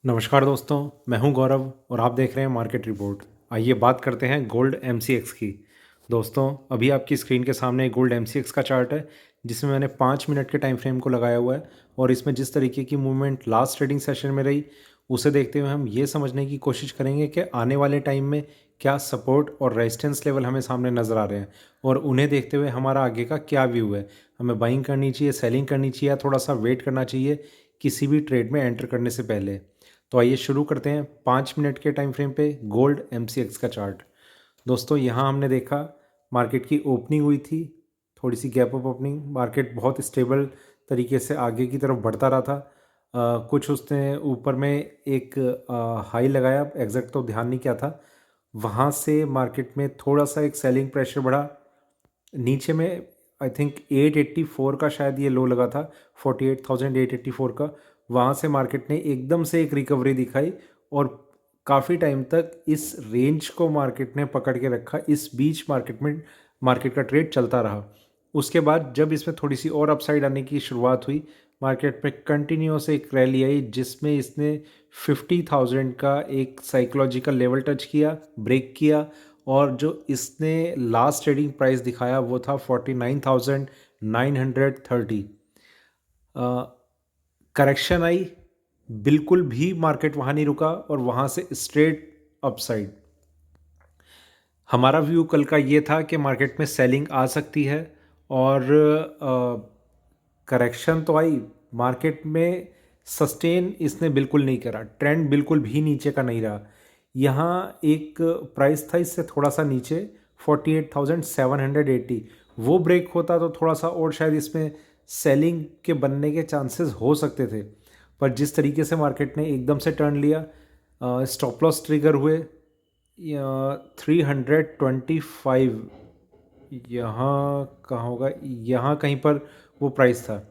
नमस्कार दोस्तों, मैं हूं गौरव और आप देख रहे हैं मार्केट रिपोर्ट। आइए बात करते हैं गोल्ड एमसीएक्स की। दोस्तों, अभी आपकी स्क्रीन के सामने एक गोल्ड एमसीएक्स का चार्ट है जिसमें मैंने 5 मिनट के टाइम फ्रेम को लगाया हुआ है और इसमें जिस तरीके की मूवमेंट लास्ट ट्रेडिंग सेशन में रही उसे देखते हुए हम ये समझने की कोशिश करेंगे कि आने वाले टाइम में क्या सपोर्ट और रेजिस्टेंस लेवल हमें सामने नज़र आ रहे हैं और उन्हें देखते हुए हमारा आगे का क्या व्यू है। हमें बाइंग करनी चाहिए, सेलिंग करनी चाहिए या थोड़ा सा वेट करना चाहिए किसी भी ट्रेड में एंटर करने से पहले। तो आइए शुरू करते हैं 5 मिनट के टाइम फ्रेम पे गोल्ड एमसीएक्स का चार्ट। दोस्तों, यहाँ हमने देखा मार्केट की ओपनिंग हुई थी, थोड़ी सी गैप अप ओपनिंग। मार्केट बहुत स्टेबल तरीके से आगे की तरफ बढ़ता रहा था। कुछ उसने ऊपर में एक हाई लगाया, एग्जैक्ट तो ध्यान नहीं किया था। वहाँ से मार्केट में थोड़ा सा एक सेलिंग प्रेशर बढ़ा। नीचे में आई थिंक 884 का शायद ये लो लगा था, 48,884 का। वहाँ से मार्केट ने एकदम से एक रिकवरी दिखाई और काफ़ी टाइम तक इस रेंज को मार्केट ने पकड़ के रखा। इस बीच मार्केट का ट्रेड चलता रहा। उसके बाद जब इसमें थोड़ी सी और अपसाइड आने की शुरुआत हुई, मार्केट में कंटिन्यूस एक रैली आई जिसमें इसने 50,000 का एक साइकोलॉजिकल लेवल टच किया, ब्रेक किया और जो इसने लास्ट ट्रेडिंग प्राइस दिखाया वो था 49,930। करेक्शन आई, बिल्कुल भी मार्केट वहाँ नहीं रुका और वहाँ से स्ट्रेट अपसाइड। हमारा व्यू कल का ये था कि मार्केट में सेलिंग आ सकती है और करेक्शन तो आई, मार्केट में सस्टेन इसने बिल्कुल नहीं करा, ट्रेंड बिल्कुल भी नीचे का नहीं रहा। यहाँ एक प्राइस था इससे थोड़ा सा नीचे 48,780, वो ब्रेक होता तो थोड़ा सा और शायद इसमें सेलिंग के बनने के चांसेस हो सकते थे। पर जिस तरीके से मार्केट ने एकदम से टर्न लिया, स्टॉप लॉस ट्रिगर हुए 325, यहाँ कहाँ होगा, यहाँ कहीं पर वो प्राइस था।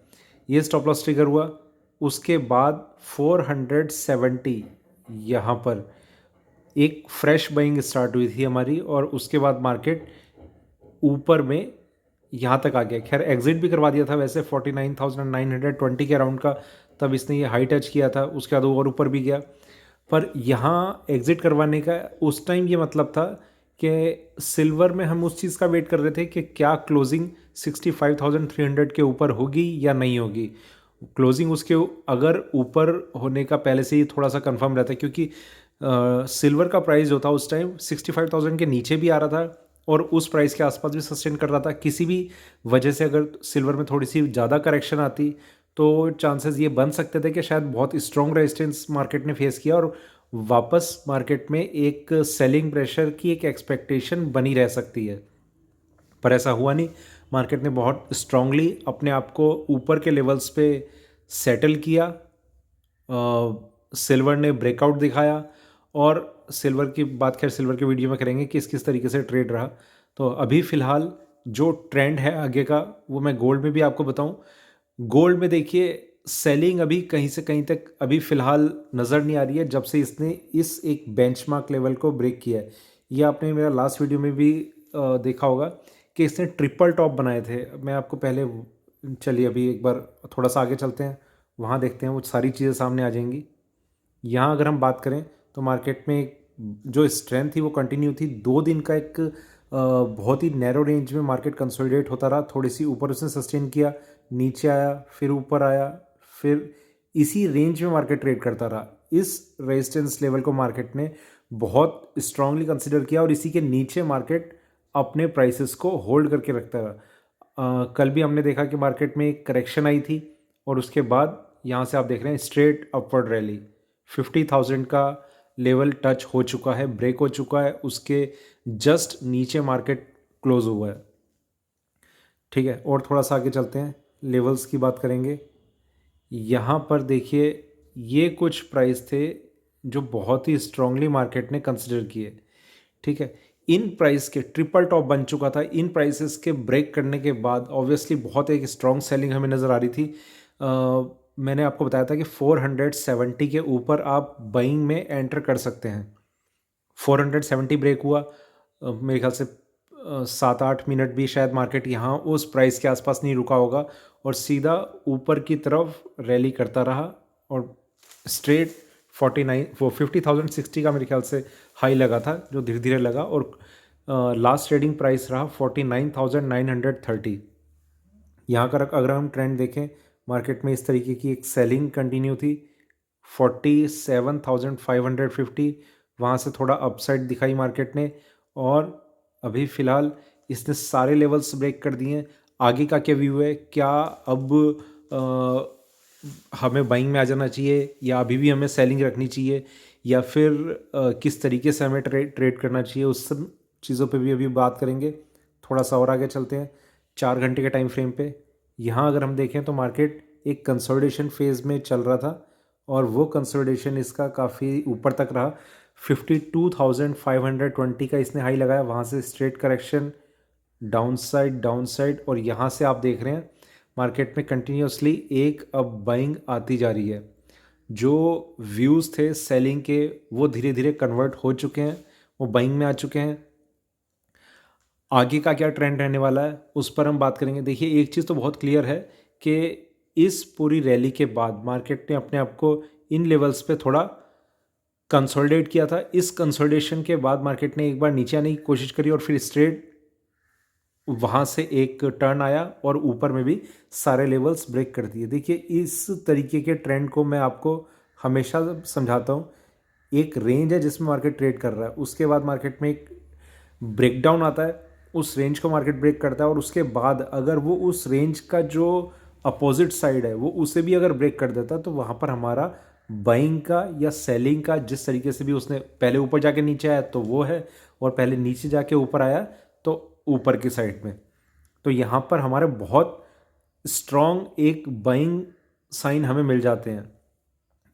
ये स्टॉप लॉस ट्रिगर हुआ। उसके बाद 470 यहाँ पर एक फ्रेश बाइंग स्टार्ट हुई थी हमारी और उसके बाद मार्केट ऊपर में यहाँ तक आ गया। खैर एग्जिट भी करवा दिया था वैसे 49,920 के अराउंड का, तब इसने ये हाई टच किया था। उसके बाद और ऊपर भी गया, पर यहाँ एग्जिट करवाने का उस टाइम ये मतलब था कि सिल्वर में हम उस चीज़ का वेट कर रहे थे कि क्या क्लोजिंग 65,300 के ऊपर होगी या नहीं होगी। क्लोजिंग उसके अगर ऊपर होने का पहले से ही थोड़ा सा कंफर्म रहता है, क्योंकि सिल्वर का प्राइस जो था उस टाइम 65,000 के नीचे भी आ रहा था और उस प्राइस के आसपास भी सस्टेन कर रहा था। किसी भी वजह से अगर सिल्वर में थोड़ी सी ज़्यादा करेक्शन आती तो चांसेस ये बन सकते थे कि शायद बहुत स्ट्रॉन्ग रेजिस्टेंस मार्केट ने फेस किया और वापस मार्केट में एक सेलिंग प्रेशर की एक एक्सपेक्टेशन बनी रह सकती है। पर ऐसा हुआ नहीं। मार्केट ने बहुत स्ट्रांगली अपने आप को ऊपर के लेवल्स पे सेटल किया। सिल्वर ने ब्रेकआउट दिखाया और सिल्वर की बात खैर सिल्वर के वीडियो में करेंगे कि किस तरीके से ट्रेड रहा। तो अभी फ़िलहाल जो ट्रेंड है आगे का वो मैं गोल्ड में भी आपको बताऊं। गोल्ड में देखिए सेलिंग अभी कहीं से कहीं तक अभी फ़िलहाल नज़र नहीं आ रही है जब से इसने इस एक बेंचमार्क लेवल को ब्रेक किया है। ये आपने मेरा लास्ट वीडियो में भी देखा होगा कि इसने ट्रिपल टॉप बनाए थे। मैं आपको पहले, चलिए अभी एक बार थोड़ा सा आगे चलते हैं, वहाँ देखते हैं, वो सारी चीज़ें सामने आ जाएंगी। यहाँ अगर हम बात करें तो मार्केट में जो स्ट्रेंथ थी वो कंटिन्यू थी। 2 दिन का एक बहुत ही नैरो रेंज में मार्केट कंसोलिडेट होता रहा। थोड़ी सी ऊपर उसने सस्टेन किया, नीचे आया, फिर ऊपर आया, फिर इसी रेंज में मार्केट ट्रेड करता रहा। इस रेजिस्टेंस लेवल को मार्केट ने बहुत स्ट्रांगली कंसिडर किया और इसी के नीचे मार्केट अपने प्राइसेस को होल्ड करके रखता रहा। कल भी हमने देखा कि मार्केट में एक करेक्शन आई थी और उसके बाद यहाँ से आप देख रहे हैं स्ट्रेट अपवर्ड रैली। 50,000 का लेवल टच हो चुका है, ब्रेक हो चुका है, उसके जस्ट नीचे मार्केट क्लोज हुआ है। ठीक है, और थोड़ा सा आगे चलते हैं, लेवल्स की बात करेंगे। यहाँ पर देखिए ये कुछ प्राइस थे जो बहुत ही स्ट्रांगली मार्केट ने कंसिडर किए। ठीक है, इन प्राइस के ट्रिपल टॉप बन चुका था। इन प्राइसेस के ब्रेक करने के बाद ऑब्वियसली बहुत एक स्ट्रॉन्ग सेलिंग हमें नज़र आ रही थी। मैंने आपको बताया था कि 470 के ऊपर आप बाइंग में एंटर कर सकते हैं। 470 ब्रेक हुआ, मेरे ख्याल से 7-8 मिनट भी शायद मार्केट यहाँ उस प्राइस के आसपास नहीं रुका होगा और सीधा ऊपर की तरफ रैली करता रहा और स्ट्रेट 49 वो 50,060 का मेरे ख्याल से हाई लगा था, जो धीरे धीरे लगा, और लास्ट ट्रेडिंग प्राइस रहा 49,930। यहाँ का अगर हम ट्रेंड देखें मार्केट में, इस तरीके की एक सेलिंग कंटिन्यू थी 47,550, वहाँ से थोड़ा अपसाइड दिखाई मार्केट ने, और अभी फ़िलहाल इसने सारे लेवल्स ब्रेक कर दिए हैं। आगे का क्या व्यू है, क्या अब हमें बाइंग में आ जाना चाहिए, या अभी भी हमें सेलिंग रखनी चाहिए, या फिर किस तरीके से हमें ट्रेड करना चाहिए, उस सब चीज़ों पे भी अभी बात करेंगे। थोड़ा सा और आगे चलते हैं 4 घंटे के टाइम फ्रेम पे। यहाँ अगर हम देखें तो मार्केट एक कंसोलिडेशन फेज़ में चल रहा था, और वो कंसोलिडेशन इसका काफ़ी ऊपर तक रहा। 52,520 का इसने हाई लगाया, वहाँ से स्ट्रेट करेक्शन, डाउन साइड, और यहाँ से आप देख रहे हैं मार्केट में कंटिन्यूसली एक अब बाइंग आती जा रही है। जो व्यूज़ थे सेलिंग के वो धीरे धीरे कन्वर्ट हो चुके हैं, वो बाइंग में आ चुके हैं। आगे का क्या ट्रेंड रहने वाला है उस पर हम बात करेंगे। देखिए, एक चीज़ तो बहुत क्लियर है कि इस पूरी रैली के बाद मार्केट ने अपने आप को इन लेवल्स पे थोड़ा कंसोलिडेट किया था। इस कंसोलिडेशन के बाद मार्केट ने एक बार नीचे आने की कोशिश करी, और फिर स्ट्रेट वहाँ से एक टर्न आया और ऊपर में भी सारे लेवल्स ब्रेक कर दिए। देखिए, इस तरीके के ट्रेंड को मैं आपको हमेशा समझाता हूँ। एक रेंज है जिसमें मार्केट ट्रेड कर रहा है, उसके बाद मार्केट में एक ब्रेकडाउन आता है, उस रेंज को मार्केट ब्रेक करता है, और उसके बाद अगर वो उस रेंज का जो अपोजिट साइड है वो उसे भी अगर ब्रेक कर देता, तो वहाँ पर हमारा बाइंग का या सेलिंग का, जिस तरीके से भी उसने पहले ऊपर जाके नीचे आया तो वो है, और पहले नीचे जाके ऊपर आया तो ऊपर की साइड में, तो यहाँ पर हमारे बहुत स्ट्रॉन्ग एक बाइंग साइन हमें मिल जाते हैं।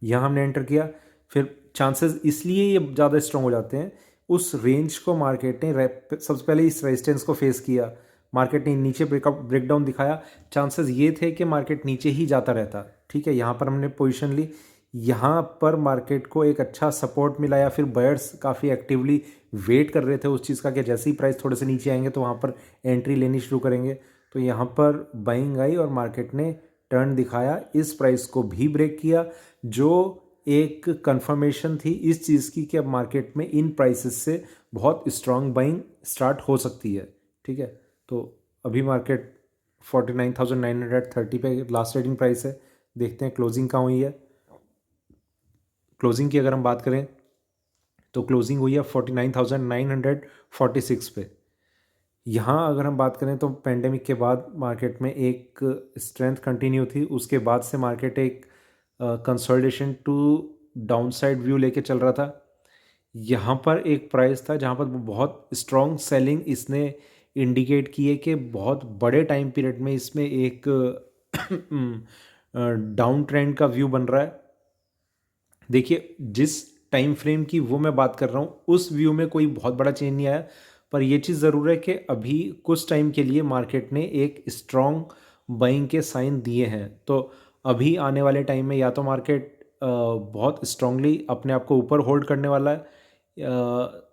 यहाँ हमने एंटर किया, फिर चांसेस इसलिए ये ज़्यादा स्ट्रॉन्ग हो जाते हैं, उस रेंज को मार्केट ने सबसे पहले इस रेजिस्टेंस को फेस किया, मार्केट ने नीचे ब्रेकडाउन दिखाया, चांसेस ये थे कि मार्केट नीचे ही जाता रहता। ठीक है, यहाँ पर हमने पोजीशन ली, यहाँ पर मार्केट को एक अच्छा सपोर्ट मिला, या फिर बायर्स काफ़ी एक्टिवली वेट कर रहे थे उस चीज़ का कि जैसे ही प्राइस थोड़े से नीचे आएंगे तो वहाँ पर एंट्री लेनी शुरू करेंगे। तो यहाँ पर बाइंग आई और मार्केट ने टर्न दिखाया, इस प्राइस को भी ब्रेक किया, जो एक कंफर्मेशन थी इस चीज़ की कि अब मार्केट में इन प्राइसेस से बहुत स्ट्रांग बाइंग स्टार्ट हो सकती है। ठीक है, तो अभी मार्केट 49,930 पे लास्ट ट्रेडिंग प्राइस है। देखते हैं क्लोजिंग कहाँ हुई है। क्लोजिंग की अगर हम बात करें तो क्लोजिंग हुई है 49,946 पे। यहाँ अगर हम बात करें तो पेंडेमिक के बाद मार्केट में एक स्ट्रेंथ कंटिन्यू थी, उसके बाद से मार्केट एक कंसोलिडेशन टू डाउनसाइड व्यू लेके चल रहा था। यहाँ पर एक प्राइस था जहाँ पर बहुत स्ट्रॉन्ग सेलिंग इसने इंडिकेट की है कि बहुत बड़े टाइम पीरियड में इसमें एक डाउन ट्रेंड का व्यू बन रहा है। देखिए, जिस टाइम फ्रेम की वो मैं बात कर रहा हूँ उस व्यू में कोई बहुत बड़ा चेंज नहीं आया, पर ये चीज़ ज़रूर है कि अभी कुछ टाइम के लिए मार्केट ने एक स्ट्रॉन्ग बाइंग के साइन दिए हैं। तो अभी आने वाले टाइम में या तो मार्केट बहुत स्ट्रांगली अपने आप को ऊपर होल्ड करने वाला है,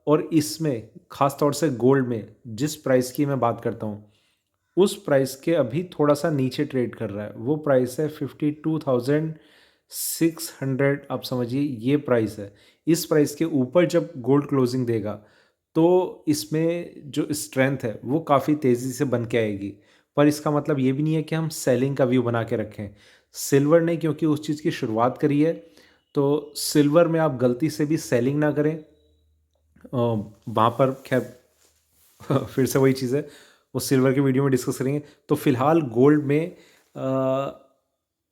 और इसमें ख़ास तौर से गोल्ड में जिस प्राइस की मैं बात करता हूँ उस प्राइस के अभी थोड़ा सा नीचे ट्रेड कर रहा है। वो प्राइस है 52,600, आप समझिए ये प्राइस है। इस प्राइस के ऊपर जब गोल्ड क्लोजिंग देगा तो इसमें जो स्ट्रेंथ है वो काफ़ी तेज़ी से बन के आएगी, पर इसका मतलब ये भी नहीं है कि हम सेलिंग का व्यू बना के रखें। सिल्वर ने क्योंकि उस चीज़ की शुरुआत करी है, तो सिल्वर में आप गलती से भी सेलिंग ना करें। वहाँ पर खैर फिर से वही चीज़ है, वो सिल्वर के वीडियो में डिस्कस करेंगे। तो फिलहाल गोल्ड में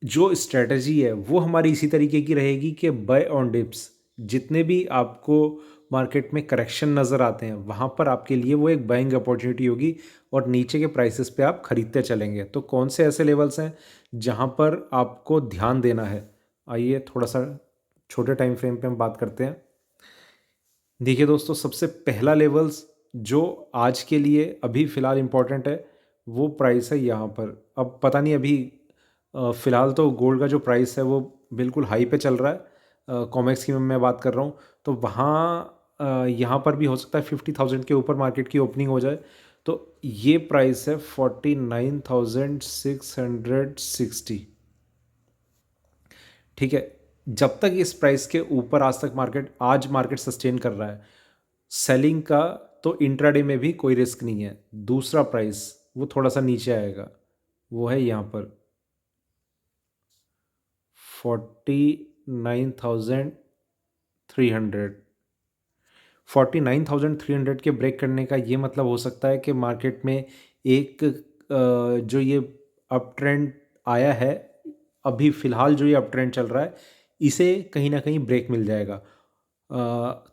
जो स्ट्रेटजी है वो हमारी इसी तरीके की रहेगी कि बाय ऑन डिप्स, जितने भी आपको मार्केट में करेक्शन नज़र आते हैं वहाँ पर आपके लिए वो एक बाइंग अपॉर्चुनिटी होगी, और नीचे के प्राइसेस पे आप खरीदते चलेंगे। तो कौन से ऐसे लेवल्स हैं जहाँ पर आपको ध्यान देना है, आइए थोड़ा सा छोटे टाइम फ्रेम पे हम बात करते हैं। देखिए दोस्तों, सबसे पहला लेवल्स जो आज के लिए अभी फ़िलहाल इम्पॉर्टेंट है वो प्राइस है यहाँ पर। अब पता नहीं, अभी फ़िलहाल तो गोल्ड का जो प्राइस है वो बिल्कुल हाई पे चल रहा है। कॉमेक्स की मैं बात कर रहा हूँ, तो वहाँ यहाँ पर भी हो सकता है 50,000 के ऊपर मार्केट की ओपनिंग हो जाए। तो ये प्राइस है 49,660। ठीक है, जब तक इस प्राइस के ऊपर आज मार्केट सस्टेन कर रहा है सेलिंग का, तो इंट्राडे में भी कोई रिस्क नहीं है। दूसरा प्राइस वो थोड़ा सा नीचे आएगा, वो है यहाँ पर 49,300। 49,300 के ब्रेक करने का ये मतलब हो सकता है कि मार्केट में एक जो ये अप ट्रेंड आया है, अभी फ़िलहाल जो ये अप ट्रेंड चल रहा है, इसे कहीं ना कहीं ब्रेक मिल जाएगा।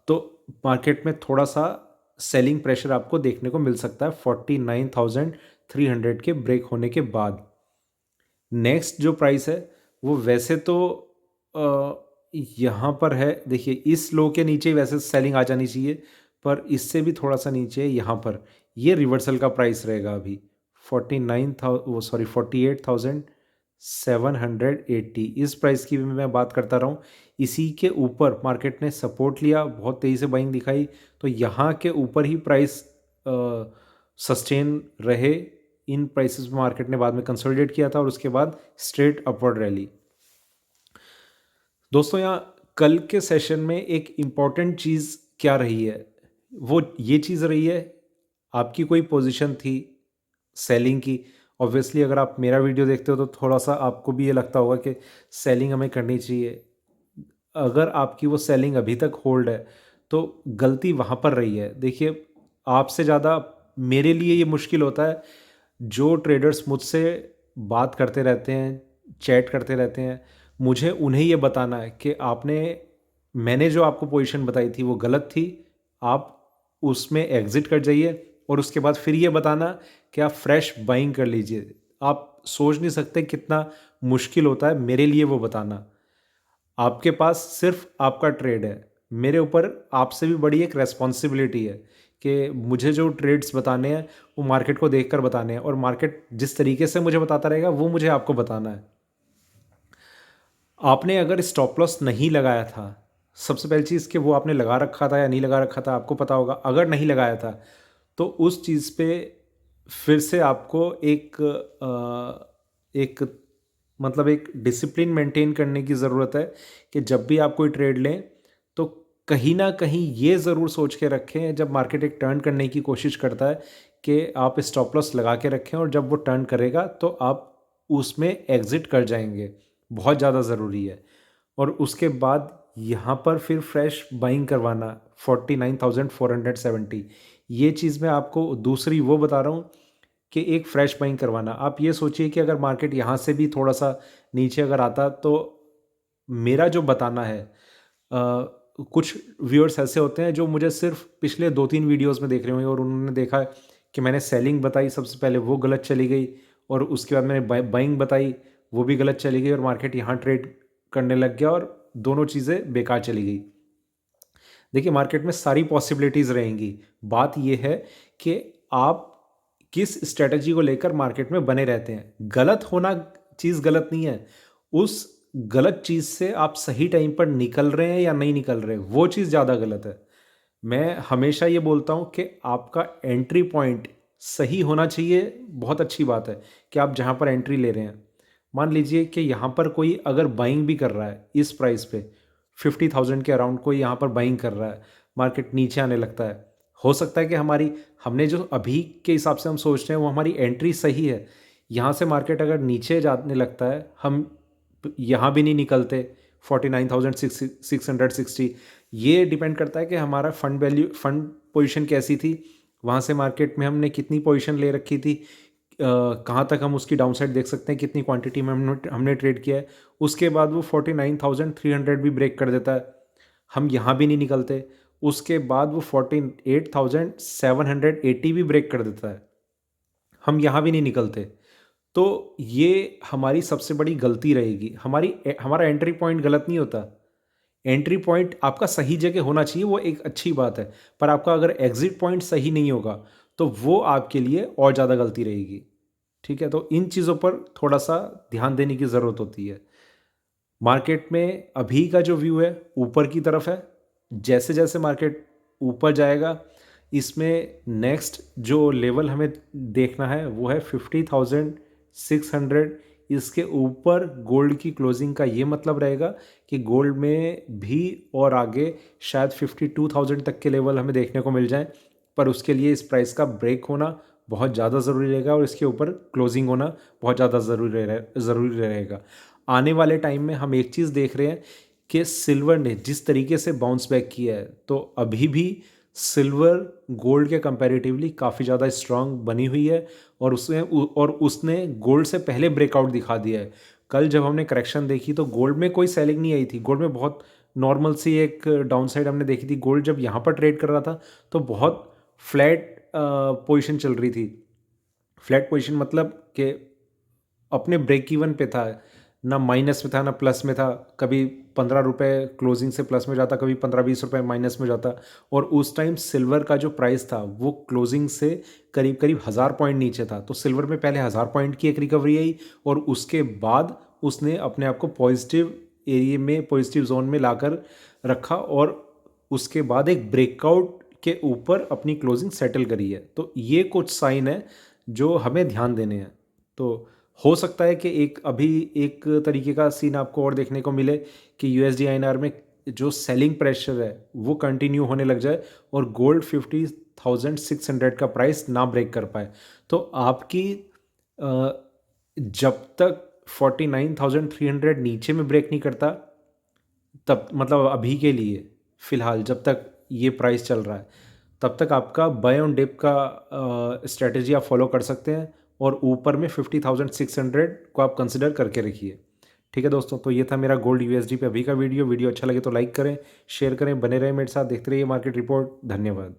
तो मार्केट में थोड़ा सा सेलिंग प्रेशर आपको देखने को मिल सकता है 49,300 के ब्रेक होने के बाद। नेक्स्ट जो प्राइस है वो वैसे तो यहाँ पर है, देखिए इस लो के नीचे वैसे सेलिंग आ जानी चाहिए, पर इससे भी थोड़ा सा नीचे यहाँ पर ये रिवर्सल का प्राइस रहेगा अभी 48,780। इस प्राइस की भी मैं बात करता रहा हूँ। इसी के ऊपर मार्केट ने सपोर्ट लिया, बहुत तेज़ी से बाइंग दिखाई, तो यहाँ के ऊपर ही प्राइस सस्टेन रहे। इन प्राइसेस में मार्केट ने बाद में कंसोलिडेट किया था और उसके बाद स्ट्रेट अपवर्ड रैली। दोस्तों यहाँ कल के सेशन में एक इम्पॉर्टेंट चीज़ क्या रही है, वो ये चीज़ रही है, आपकी कोई पोजीशन थी सेलिंग की। ऑब्वियसली अगर आप मेरा वीडियो देखते हो तो थोड़ा सा आपको भी ये लगता होगा कि सेलिंग हमें करनी चाहिए। अगर आपकी वो सेलिंग अभी तक होल्ड है तो गलती वहाँ पर रही है। देखिए आपसे ज़्यादा मेरे लिए ये मुश्किल होता है, जो ट्रेडर्स मुझसे बात करते रहते हैं, चैट करते रहते हैं, मुझे उन्हें ये बताना है कि मैंने जो आपको पोजीशन बताई थी वो गलत थी, आप उसमें एग्ज़िट कर जाइए, और उसके बाद फिर ये बताना कि आप फ्रेश बाइंग कर लीजिए। आप सोच नहीं सकते कितना मुश्किल होता है मेरे लिए वो बताना। आपके पास सिर्फ आपका ट्रेड है, मेरे ऊपर आपसे भी बड़ी एक रेस्पॉन्सिबिलिटी है कि मुझे जो ट्रेड्स बताने हैं वो मार्केट को देखकर बताने हैं, और मार्केट जिस तरीके से मुझे बताता रहेगा वो मुझे आपको बताना है। आपने अगर स्टॉप लॉस नहीं लगाया था, सबसे पहली चीज़ कि वो आपने लगा रखा था या नहीं लगा रखा था आपको पता होगा। अगर नहीं लगाया था तो उस चीज़ पे फिर से आपको एक मतलब एक डिसिप्लिन मेंटेन करने की ज़रूरत है कि जब भी आप कोई ट्रेड लें तो कहीं ना कहीं ये ज़रूर सोच के रखें, जब मार्केट एक टर्न करने की कोशिश करता है, कि आप स्टॉप लॉस लगा के रखें, और जब वो टर्न करेगा तो आप उसमें एग्ज़िट कर जाएंगे। बहुत ज़्यादा ज़रूरी है। और उसके बाद यहाँ पर फिर फ्रेश बाइंग करवाना 49,470, ये चीज़ मैं आपको दूसरी वो बता रहा हूँ कि एक फ्रेश बाइंग करवाना। आप ये सोचिए कि अगर मार्केट यहाँ से भी थोड़ा सा नीचे अगर आता तो मेरा जो बताना है, कुछ व्यूअर्स ऐसे होते हैं जो मुझे सिर्फ पिछले 2-3 वीडियोस में देख रहे होंगे और उन्होंने देखा कि मैंने सेलिंग बताई सबसे पहले, वो गलत चली गई, और उसके बाद मैंने बाइंग बताई, वो भी गलत चली गई, और मार्केट यहाँ ट्रेड करने लग गया और दोनों चीज़ें बेकार चली गई। देखिए मार्केट में सारी पॉसिबिलिटीज़ रहेंगी, बात यह है कि आप किस स्ट्रेटजी को लेकर मार्केट में बने रहते हैं। गलत होना चीज़ गलत नहीं है, उस गलत चीज़ से आप सही टाइम पर निकल रहे हैं या नहीं निकल रहे, वो चीज़ ज़्यादा गलत है। मैं हमेशा ये बोलता हूँ कि आपका एंट्री पॉइंट सही होना चाहिए। बहुत अच्छी बात है कि आप जहाँ पर एंट्री ले रहे हैं, मान लीजिए कि यहाँ पर कोई अगर बाइंग भी कर रहा है इस प्राइस पे 50,000 के अराउंड, कोई यहाँ पर बाइंग कर रहा है, मार्केट नीचे आने लगता है, हो सकता है कि हमने जो अभी के हिसाब से हम सोच रहे हैं वो हमारी एंट्री सही है। यहाँ से मार्केट अगर नीचे जाने लगता है, हम यहाँ भी नहीं निकलते 49,660। ये डिपेंड करता है कि हमारा फंड पोजीशन कैसी थी, वहाँ से मार्केट में हमने कितनी पोजीशन ले रखी थी, कहाँ तक हम उसकी डाउनसाइड देख सकते हैं, कितनी क्वांटिटी में हमने ट्रेड किया है। उसके बाद वो 49,300 भी ब्रेक कर देता है, हम यहाँ भी नहीं निकलते। उसके बाद वो 48,780 भी ब्रेक कर देता है, हम यहाँ भी नहीं निकलते। तो ये हमारी सबसे बड़ी गलती रहेगी। हमारा एंट्री पॉइंट गलत नहीं होता, एंट्री पॉइंट आपका सही जगह होना चाहिए, वो एक अच्छी बात है, पर आपका अगर एग्जिट पॉइंट सही नहीं होगा तो वो आपके लिए और ज़्यादा गलती रहेगी। ठीक है, तो इन चीज़ों पर थोड़ा सा ध्यान देने की ज़रूरत होती है। मार्केट में अभी का जो व्यू है ऊपर की तरफ है, जैसे जैसे मार्केट ऊपर जाएगा, इसमें नेक्स्ट जो लेवल हमें देखना है वो है 50,600 इसके ऊपर गोल्ड की क्लोजिंग का ये मतलब रहेगा कि गोल्ड में भी और आगे शायद 52,000 तक के लेवल हमें देखने को मिल जाए, पर उसके लिए इस प्राइस का ब्रेक होना बहुत ज़्यादा ज़रूरी रहेगा और इसके ऊपर क्लोजिंग होना बहुत ज़्यादा ज़रूरी रहेगा। आने वाले टाइम में हम एक चीज़ देख रहे हैं कि सिल्वर ने जिस तरीके से बाउंस बैक किया है, तो अभी भी सिल्वर गोल्ड के कंपैरेटिवली काफ़ी ज़्यादा स्ट्रांग बनी हुई है और उसने गोल्ड से पहले ब्रेकआउट दिखा दिया है। कल जब हमने करेक्शन देखी तो गोल्ड में कोई सेलिंग नहीं आई थी, गोल्ड में बहुत नॉर्मल सी एक डाउन साइड हमने देखी थी। गोल्ड जब यहाँ पर ट्रेड कर रहा था तो बहुत फ्लैट पोजीशन चल रही थी। फ्लैट पोजीशन मतलब कि अपने ब्रेक इवन पे था, ना माइनस में था ना प्लस में था। कभी 15 रुपये क्लोजिंग से प्लस में जाता, कभी 15-20 रुपये माइनस में जाता। और उस टाइम सिल्वर का जो प्राइस था वो क्लोजिंग से करीब करीब 1000 पॉइंट नीचे था। तो सिल्वर में पहले 1000 पॉइंट की एक रिकवरी आई और उसके बाद उसने अपने आप को पॉजिटिव एरिया में, पॉजिटिव जोन में लाकर रखा और उसके बाद एक ब्रेकआउट के ऊपर अपनी क्लोजिंग सेटल करी है। तो ये कुछ साइन है जो हमें ध्यान देने हैं। तो हो सकता है कि अभी एक तरीके का सीन आपको और देखने को मिले कि यूएसडी आईएनआर में जो सेलिंग प्रेशर है वो कंटिन्यू होने लग जाए और गोल्ड 50,600 का प्राइस ना ब्रेक कर पाए। तो आपकी जब तक 49,300 नीचे में ब्रेक नहीं करता, तब मतलब अभी के लिए फ़िलहाल जब तक ये प्राइस चल रहा है, तब तक आपका बाय ऑन डिप का स्ट्रेटजी आप फॉलो कर सकते हैं और ऊपर में 50,600 को आप कंसिडर करके रखिए। ठीक है दोस्तों, तो ये था मेरा गोल्ड यूएसडी पे अभी का वीडियो अच्छा लगे तो लाइक करें, शेयर करें, बने रहें मेरे साथ, देखते रहिए मार्केट रिपोर्ट। धन्यवाद।